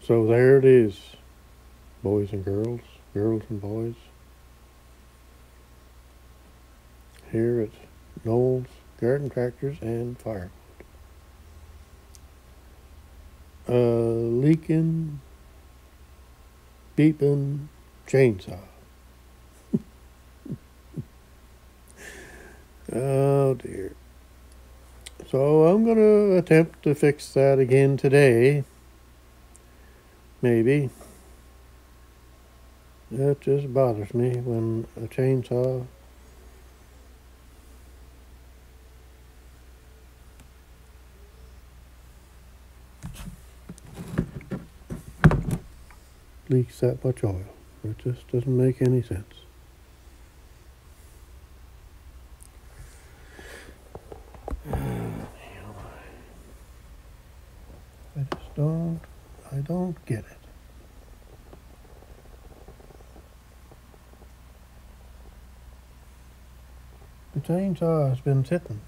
So there it is, boys and girls, girls and boys, here at Noel's Garden Tractors and Fire. Leakin, beepin chainsaw. Oh dear. So I'm going to attempt to fix that again today. Maybe. That just bothers me when a chainsaw leaks that much oil. It just doesn't make any sense. I don't get it. The chainsaw has been sitting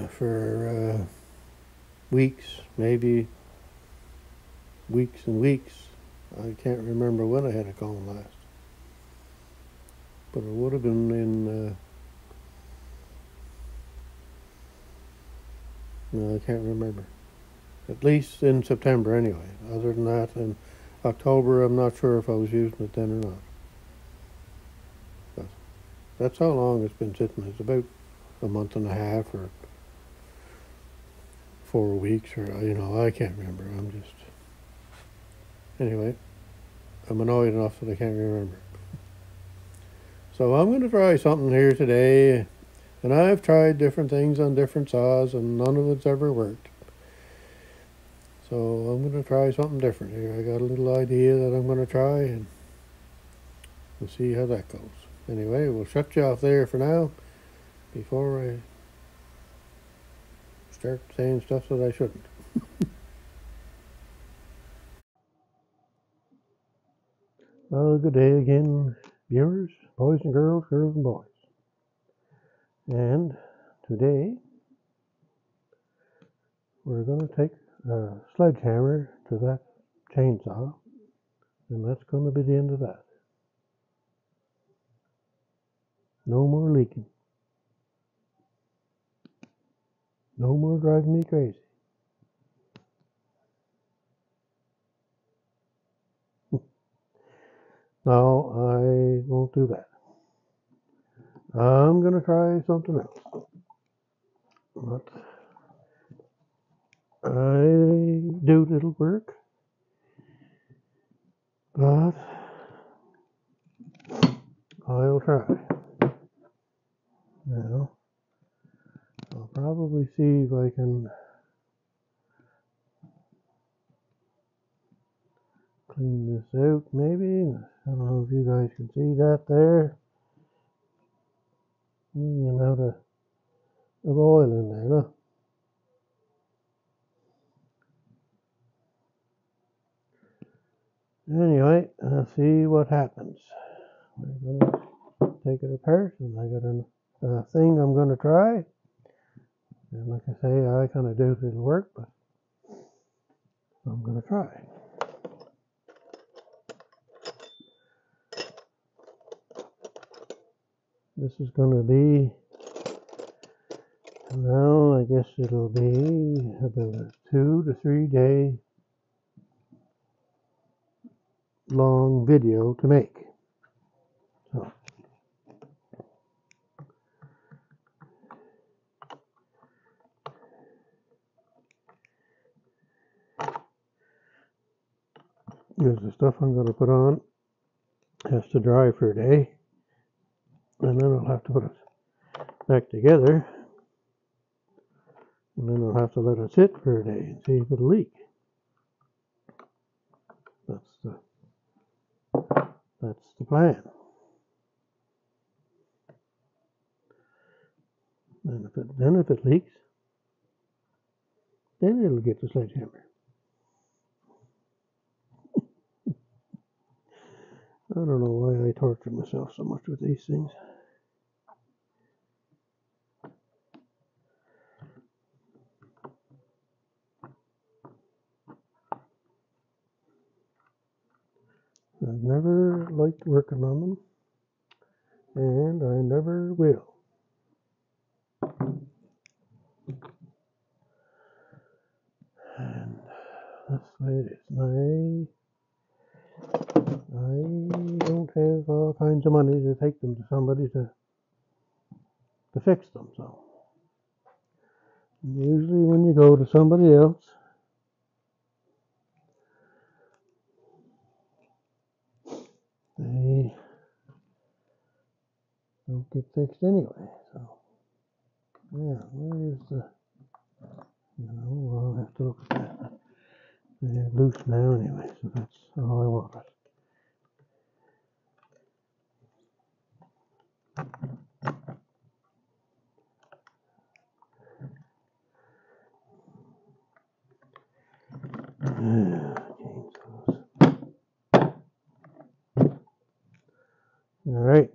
for weeks, maybe weeks and weeks. I can't remember when I had it going last, but it would have been in, no, I can't remember. At least in September anyway. Other than that, in October, I'm not sure if I was using it then or not. But that's how long it's been sitting. It's about a month and a half or 4 weeks, or, I can't remember. Anyway, I'm annoyed enough that I can't remember. So I'm going to try something here today, and I've tried different things on different saws, and none of it's ever worked. So I'm going to try something different here. I got a little idea that I'm going to try, and we'll see how that goes. Anyway, we'll shut you off there for now before I start saying stuff that I shouldn't. Well, good day again, viewers, boys and girls, girls and boys. And today we're going to take a sledgehammer to that chainsaw, and that's going to be the end of that. No more leaking. No more driving me crazy. No, I won't do that. I'm going to try something else. But I doubt it'll work. But I'll try. Now, I'll probably see if I can clean this out, maybe. I don't know if you guys can see that there. The amount of oil in there, no? Anyway, I'll see what happens. We're going to take it apart, and I got a thing I'm going to try. And like I say, I kind of doubt it'll work, but I'm going to try. This is going to be, now I guess it'll be about a 2 to 3 day long video to make. So, here's the stuff I'm going to put on. It has to dry for a day, and then I'll have to put it back together, and then I'll have to let it sit for a day and see if it'll leak. That's the plan. And if it leaks, then it'll get the sledgehammer. I don't know why I torture myself so much with these things. I've never liked working on them, and I never will. And that's the way it is. I don't have all kinds of money to take them to somebody to fix them. So usually when you go to somebody else, they don't get fixed anyway. So yeah, where's the, I'll have to look at that. They're loose now anyway, so that's all I wanted. All right.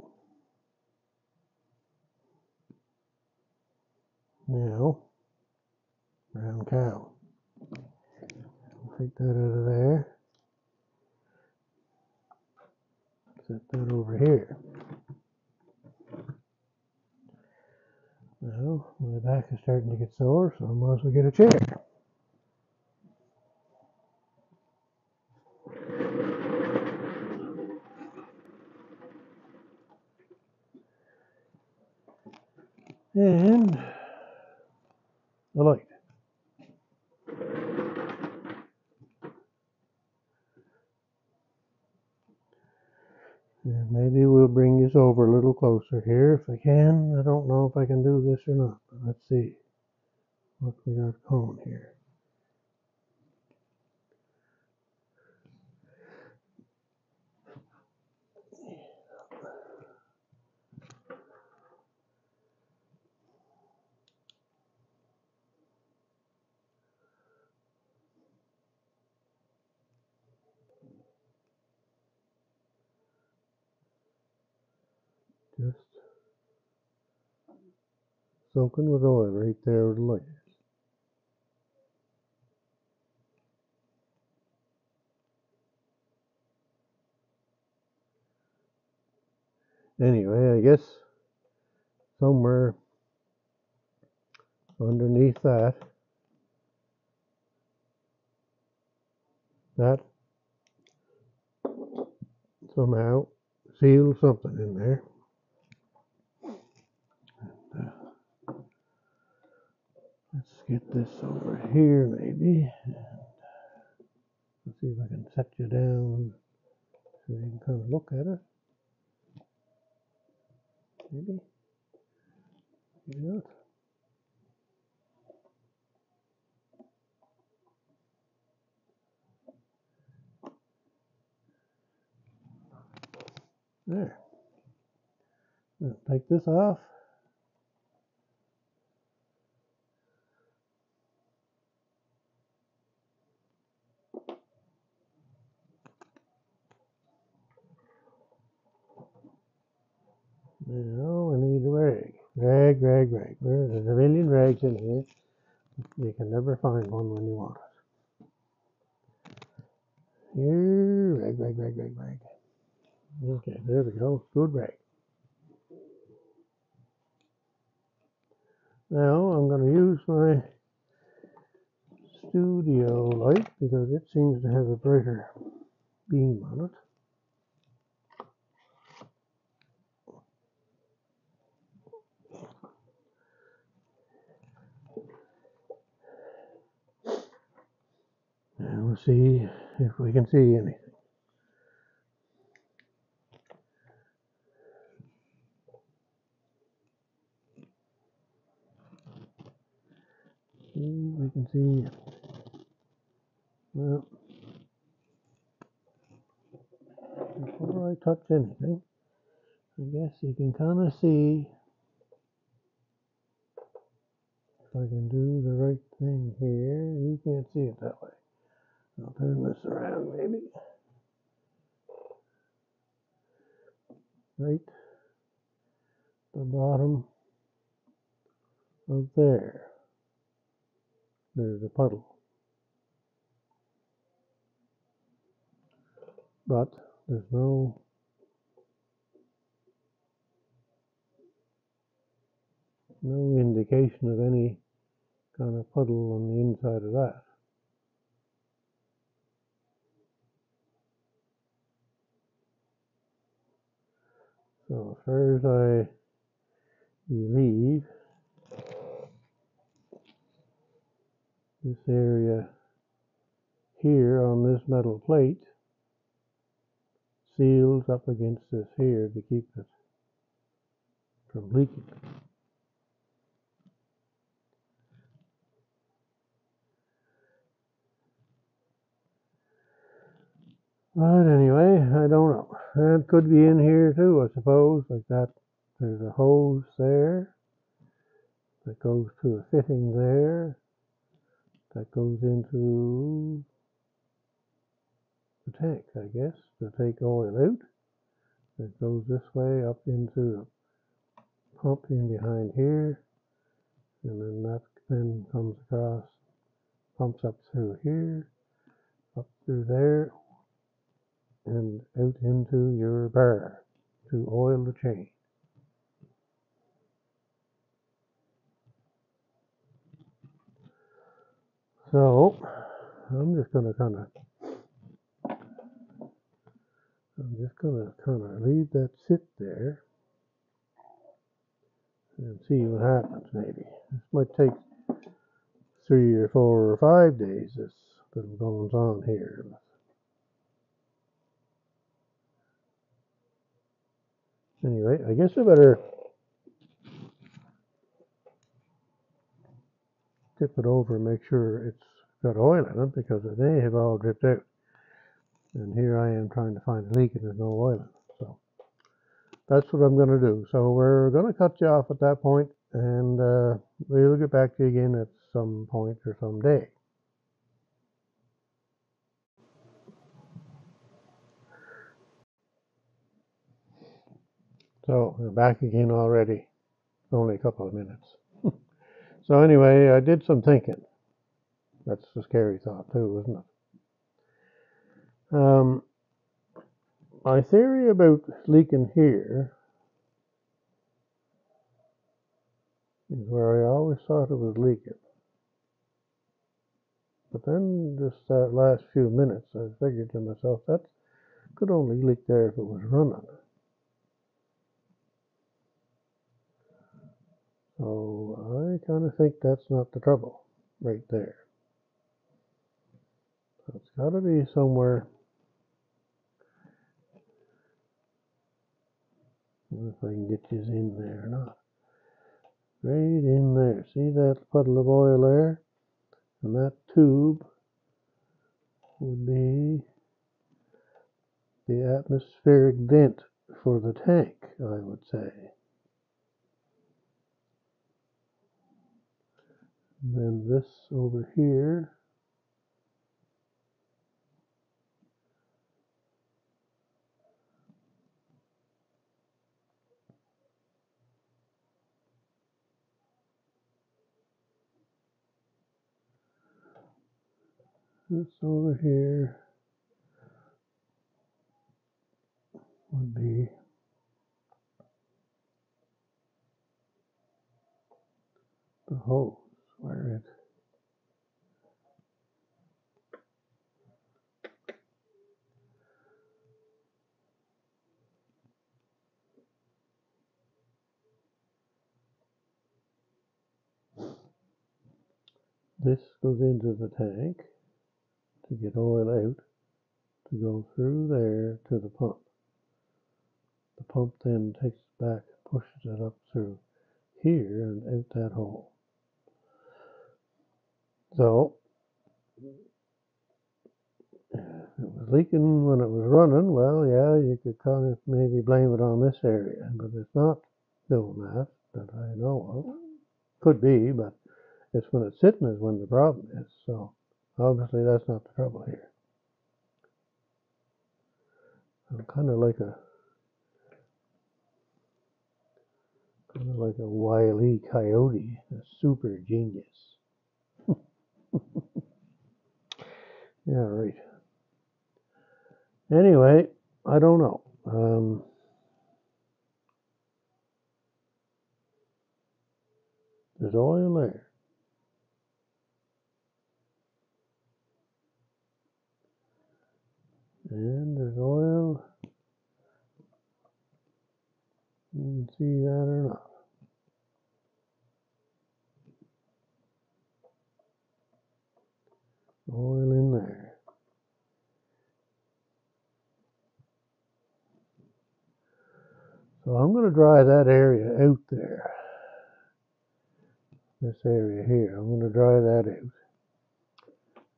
Now, brown cow. Take that out of there. Set that over here. Now, my back is starting to get sore, so I might as well get a chair. And the light. And maybe we'll bring this over a little closer here if I can. I don't know if I can do this or not, but let's see what we got going here. Just soaking with oil right there with the light. Anyway, I guess somewhere underneath that somehow seals something in there. Let's get this over here maybe. Let's see if I can set you down so you can kind of look at it. Maybe. Maybe not. There. Now take this off. Now I need a rag. Rag. There's a million rags in here. You can never find one when you want it. Here, rag. Okay, there we go. Good rag. Now I'm going to use my studio light because it seems to have a brighter beam on it. And we'll see if we can see anything. See if we can see. Well, before I touch anything, I guess you can kind of see if I can do the right thing here. You can't see it that way. I'll turn this around maybe. Right the bottom of there. There's a puddle. But There's no indication of any kind of puddle on the inside of that. So as far as I believe, this area here on this metal plate seals up against this here to keep it from leaking. But anyway, I don't know. It could be in here too, I suppose, like that. There's a hose there that goes to a fitting there that goes into the tank, I guess, to take oil out. It goes this way up into the pump in behind here, and then that then comes across, pumps up through here, up through there, and out into your bar to oil the chain. So I'm just going to kind of leave that sit there and see what happens. Maybe this might take 3 or 4 or 5 days. This little goes on here. Anyway, I guess I better tip it over and make sure it's got oil in it, because it may have all dripped out. And here I am trying to find a leak and there's no oil in it. So that's what I'm going to do. So we're going to cut you off at that point, and we'll get back to you again at some point or some day. So we're back again already. Only a couple of minutes. So anyway, I did some thinking. That's a scary thought too, isn't it? My theory about leaking here is where I always thought it was leaking. But then just that last few minutes, I figured to myself, that could only leak there if it was running. So I kind of think that's not the trouble right there. So it's got to be somewhere. I don't know if I can get you in there or not. Right in there. See that puddle of oil there? And that tube would be the atmospheric vent for the tank, I would say. And then this over here would be the hose where this goes into the tank to get oil out, to go through there to the pump. The pump then takes it back, pushes it up through here and out that hole. So if it was leaking when it was running, well, yeah, you could kind of maybe blame it on this area, but it's not doing that I know of. Could be, but it's when it's sitting is when the problem is. So obviously that's not the trouble here. I'm kind of like a Wile E. Coyote, a super genius. Yeah, right. Anyway, I don't know. There's oil there. And there's oil. You can see that or not. Oil in there. So I'm going to dry that area out there. This area here. I'm going to dry that out.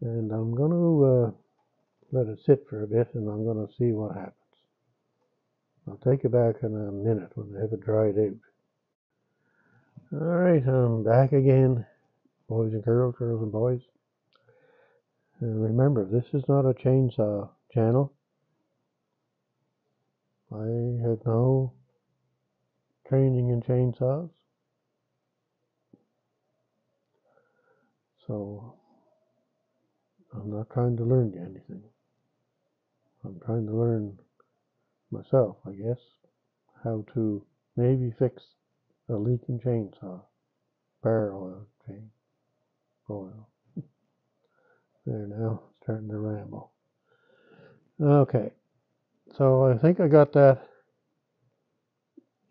And I'm going to let it sit for a bit, and I'm going to see what happens. I'll take you back in a minute when I have it dried out. Alright, I'm back again, boys and girls, girls and boys. And remember, this is not a chainsaw channel. I have no training in chainsaws. So, I'm not trying to learn you anything. I'm trying to learn myself, I guess, how to maybe fix a leaking chainsaw. Bar oil, chain oil. There now, starting to ramble. Okay, so I think I got that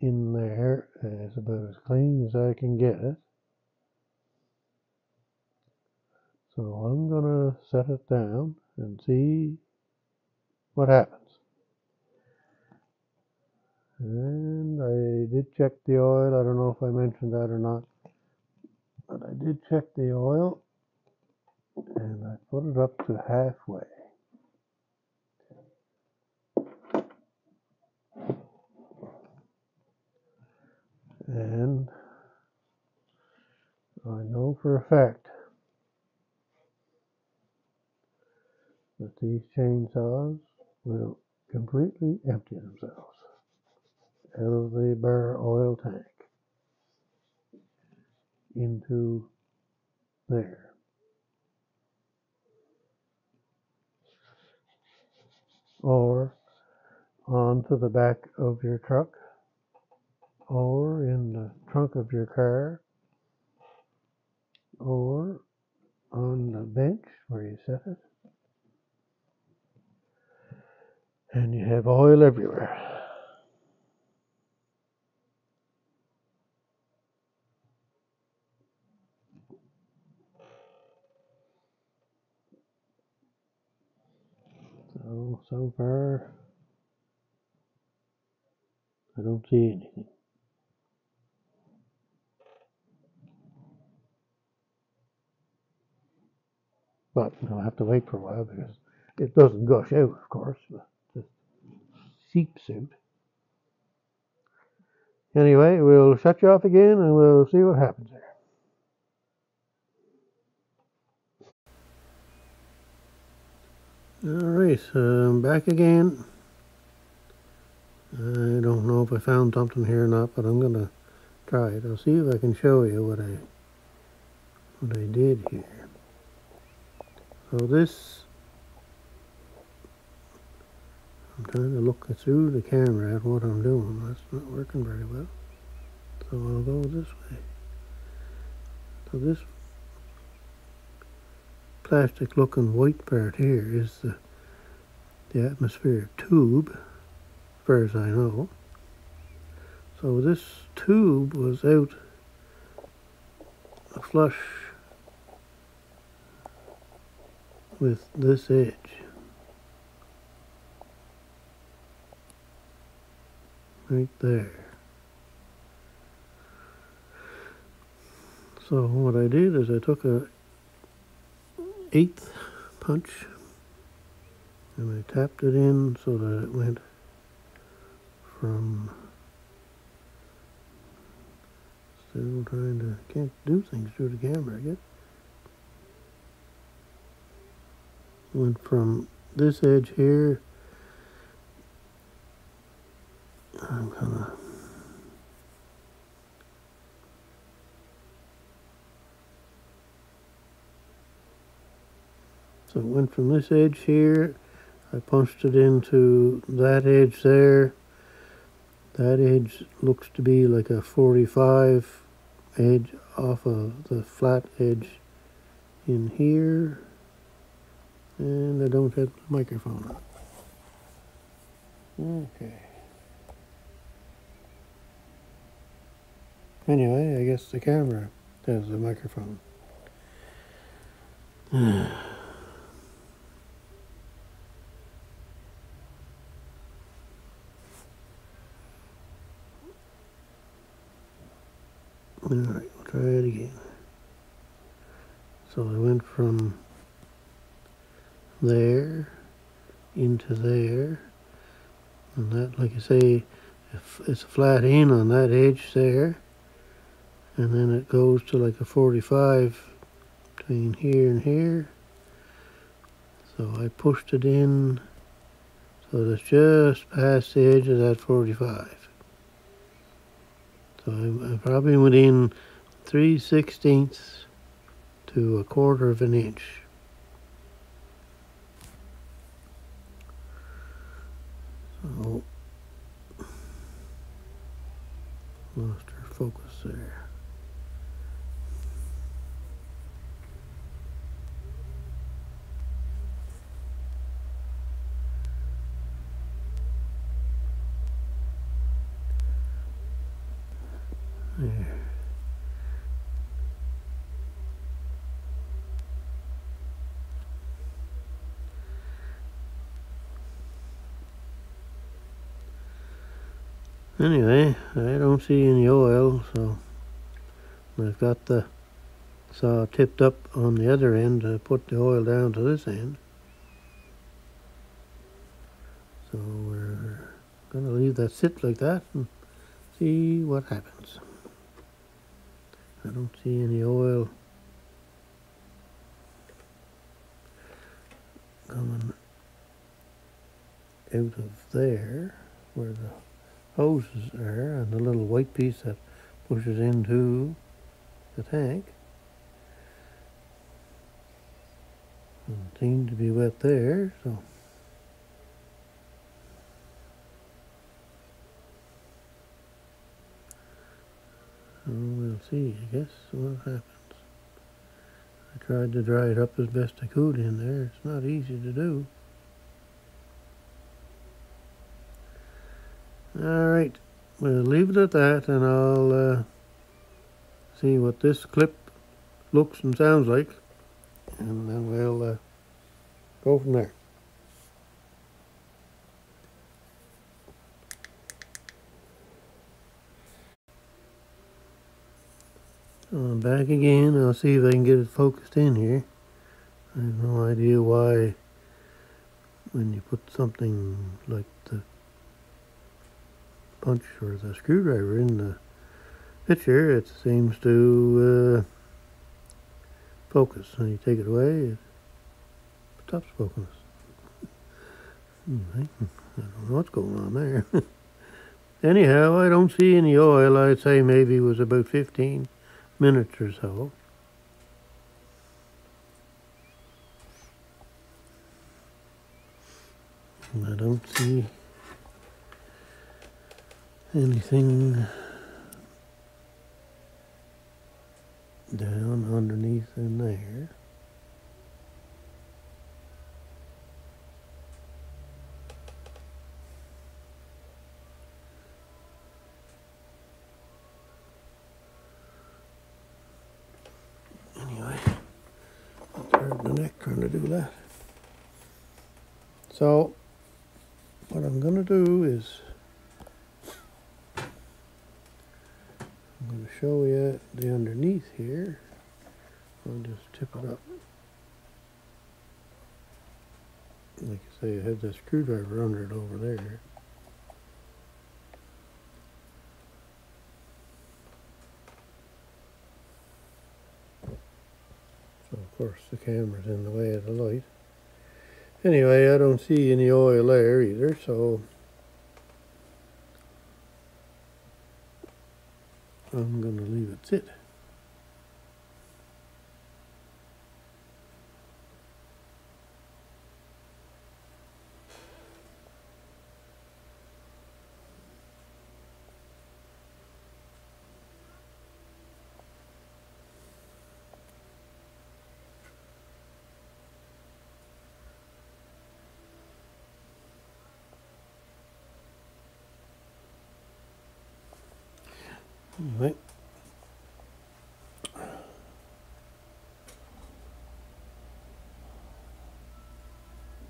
in there. It's about as clean as I can get it. So I'm gonna set it down and see what happens. And I did check the oil. I don't know if I mentioned that or not, but I did check the oil, and I put it up to halfway. And I know for a fact that these chainsaws will completely empty themselves out of the bar oil tank into there. Or onto the back of your truck, or in the trunk of your car, or on the bench where you set it, and you have oil everywhere. So far, I don't see anything. But I'll have to wait for a while because it doesn't gush out, of course, but it seeps out. Anyway, we'll shut you off again and we'll see what happens there. Alright, I'm back again. I don't know if I found something here or not, but I'm going to try it. I'll see if I can show you what I did here. So this, I'm trying to look through the camera at what I'm doing. That's not working very well. So I'll go this way. So this plastic looking white part here is the atmospheric tube, as far as I know. So this tube was out flush with this edge. Right there. So what I did is I took a 1/8 punch and I tapped it in so that it went from, still trying to, can't do things through the camera yet. Went from this edge here, I'm gonna, so it went from this edge here, I punched it into that edge there. That edge looks to be like a 45 edge off of the flat edge in here. And I don't have the microphone on. Okay. Anyway, I guess the camera has the microphone. Alright, we'll try it again. So I went from there into there, and that, like I say, it's a flat in on that edge there, and then it goes to like a 45 between here and here. So I pushed it in so that's just past the edge of that 45. So I'm probably within 3/16 to a quarter of an inch. So lost our focus there. There. Anyway, I don't see any oil, so I've got the saw tipped up on the other end to put the oil down to this end. So we're going to leave that sit like that and see what happens. I don't see any oil coming out of there where the hoses are and the little white piece that pushes into the tank. Doesn't seem to be wet there, so we'll see, I guess, what happens. I tried to dry it up as best I could in there. It's not easy to do. Alright, we'll leave it at that, and I'll see what this clip looks and sounds like, and then we'll go from there. So I'm back again. I'll see if I can get it focused in here. I have no idea why when you put something like the punch or the screwdriver in the picture, it seems to focus. When you take it away, it stops focus. I don't know what's going on there. Anyhow, I don't see any oil. I'd say maybe it was about 15 minutes or so. I don't see anything down underneath in there. Anyway, I'll turn the neck trying to do that. So what I'm going to do is I'm going to show you the underneath here. I'll just tip it up. Like I say, I have the screwdriver under it over there. So of course the camera's in the way of the light. Anyway, I don't see any oil there either, so I'm going to leave it sit. Anyway.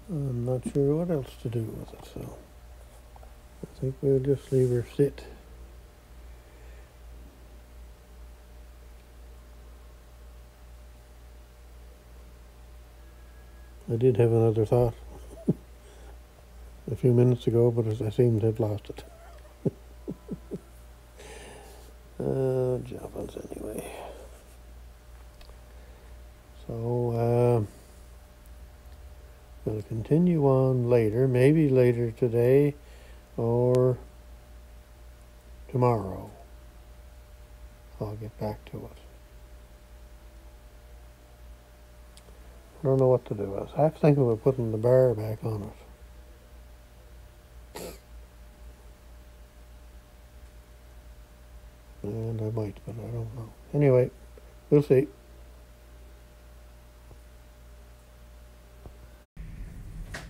I'm not sure what else to do with it, so I think we'll just leave her sit. I did have another thought a few minutes ago, but I seem to have lost it. Jobbins anyway. So, we'll continue on later, maybe later today or tomorrow. I'll get back to it. I don't know what to do. I have to think about putting the bar back on it. And I might, but I don't know. Anyway, we'll see.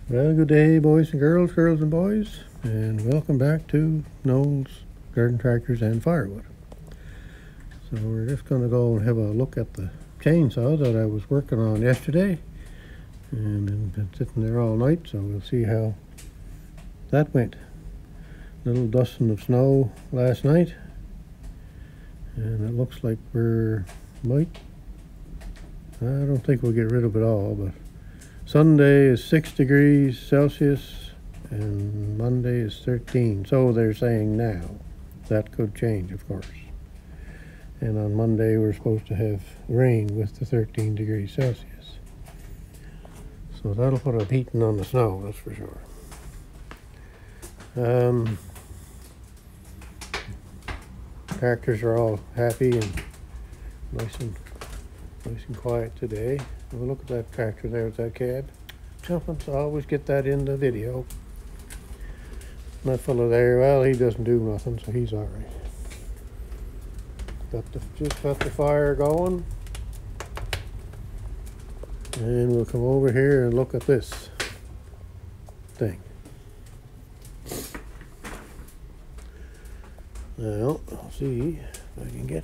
Well, good day, boys and girls and boys, and welcome back to Noel's Garden Tractors and Firewood. So we're just going to go and have a look at the chainsaw that I was working on yesterday, and been sitting there all night, so we'll see how that went. Little dusting of snow last night, and it looks like I don't think we'll get rid of it all, but Sunday is 6 degrees Celsius and Monday is 13. So they're saying now. That could change, of course. And on Monday we're supposed to have rain with the 13 degrees Celsius. So that'll put a beating on the snow, that's for sure. Tractors are all happy and nice and quiet today. Well, look at that tractor there with that cab. Jumping, so I always get that in the video. That fellow there, well, he doesn't do nothing, so he's all right. Just got the fire going. And we'll come over here and look at this thing. Now, I'll see if I can get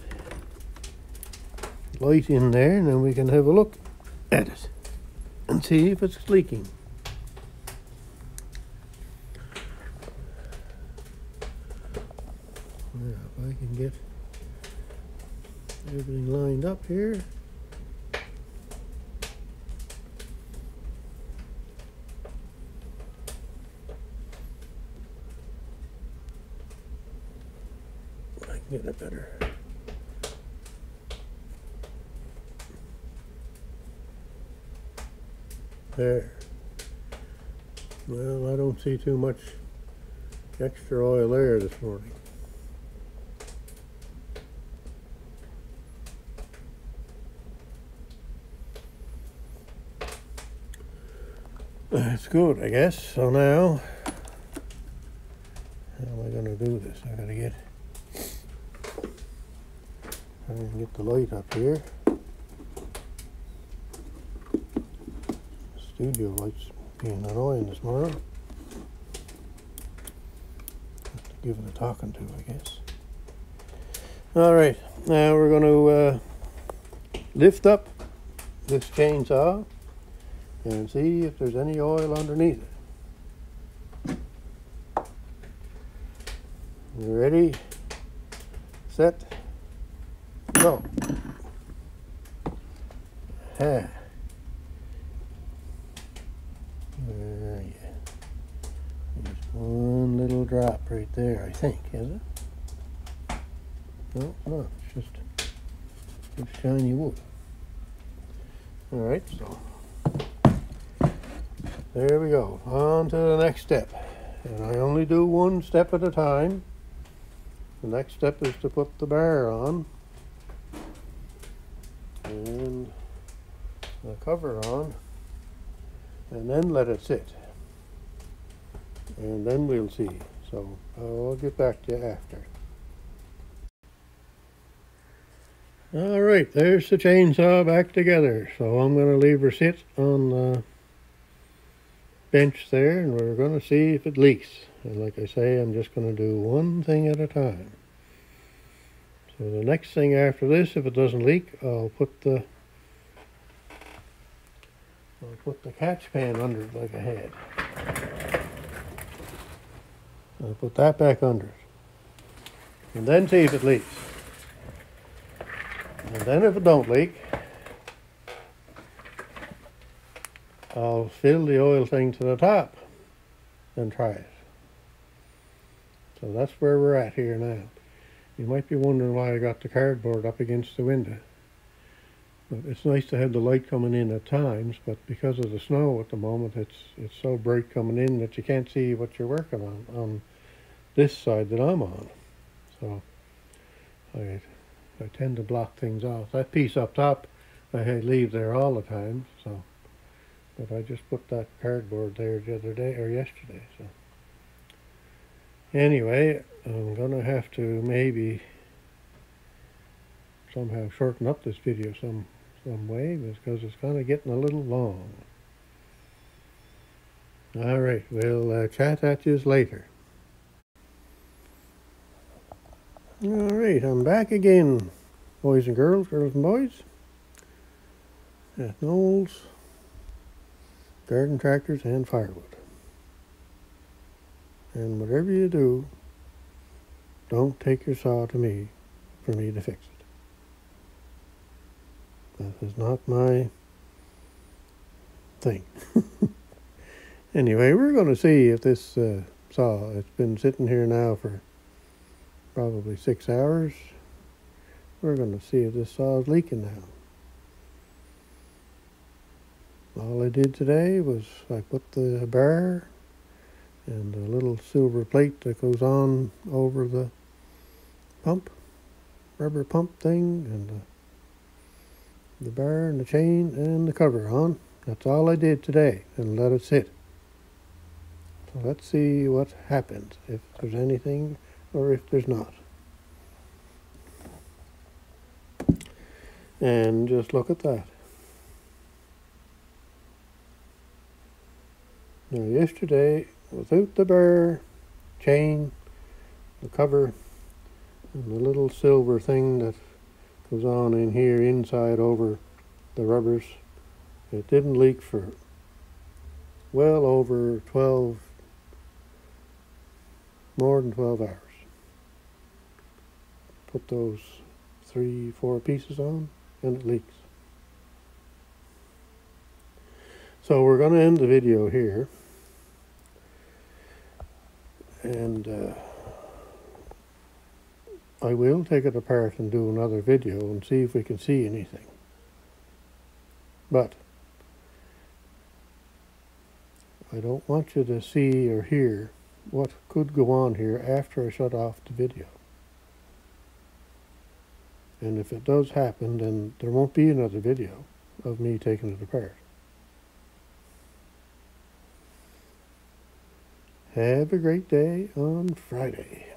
light in there, and then we can have a look at it and see if it's leaking. Now, if I can get everything lined up here. I can get it better. There. Well, I don't see too much extra oil there this morning. That's good, I guess. So now, how am I going to do this? I got to get the light up here. Studio lights being annoying this morning. Have to give it a talking to, I guess. Alright, now we're going to lift up this chainsaw and see if there's any oil underneath it. You ready? Set. Go. Yeah. There's one little drop right there, I think, is it? No, it's just shiny wood. Alright, so there we go. On to the next step. And I only do one step at a time. The next step is to put the bar on and the cover on, and then let it sit, and then we'll see. So I'll get back to you after. All right, there's the chainsaw back together. So I'm going to leave her sit on the bench there, and we're going to see if it leaks. And like I say, I'm just going to do one thing at a time. So the next thing after this, if it doesn't leak, I'll put the catch pan under it like I had. I'll put that back under it. And then see if it leaks. And then if it don't leak, I'll fill the oil thing to the top and try it. So that's where we're at here now. You might be wondering why I got the cardboard up against the window. But it's nice to have the light coming in at times, but because of the snow at the moment, it's so bright coming in that you can't see what you're working on this side that I'm on. So I tend to block things off. That piece up top I leave there all the time, so but I just put that cardboard there the other day or yesterday. So anyway, I'm gonna have to maybe somehow shorten up this video some way because it's kind of getting a little long. All right, we'll chat at you later. All right, I'm back again, boys and girls and boys, at Noel's Garden Tractors and Firewood. And whatever you do, don't take your saw to me for me to fix it. That is not my thing. Anyway, we're going to see if this saw, it's been sitting here now for probably 6 hours. We're going to see if this saw is leaking now. All I did today was I put the bar and a little silver plate that goes on over the pump, rubber pump thing, and the bar and the chain and the cover on. That's all I did today, and let it sit. So let's see what happens, if there's anything or if there's not. And just look at that. Now yesterday, without the bar, chain, the cover, and the little silver thing that goes on in here inside over the rubbers, it didn't leak for well over more than 12 hours. Put those 3-4 pieces on and it leaks. So we're going to end the video here, and I will take it apart and do another video and see if we can see anything. But I don't want you to see or hear what could go on here after I shut off the video. And if it does happen, then there won't be another video of me taking it apart. Have a great day on Friday.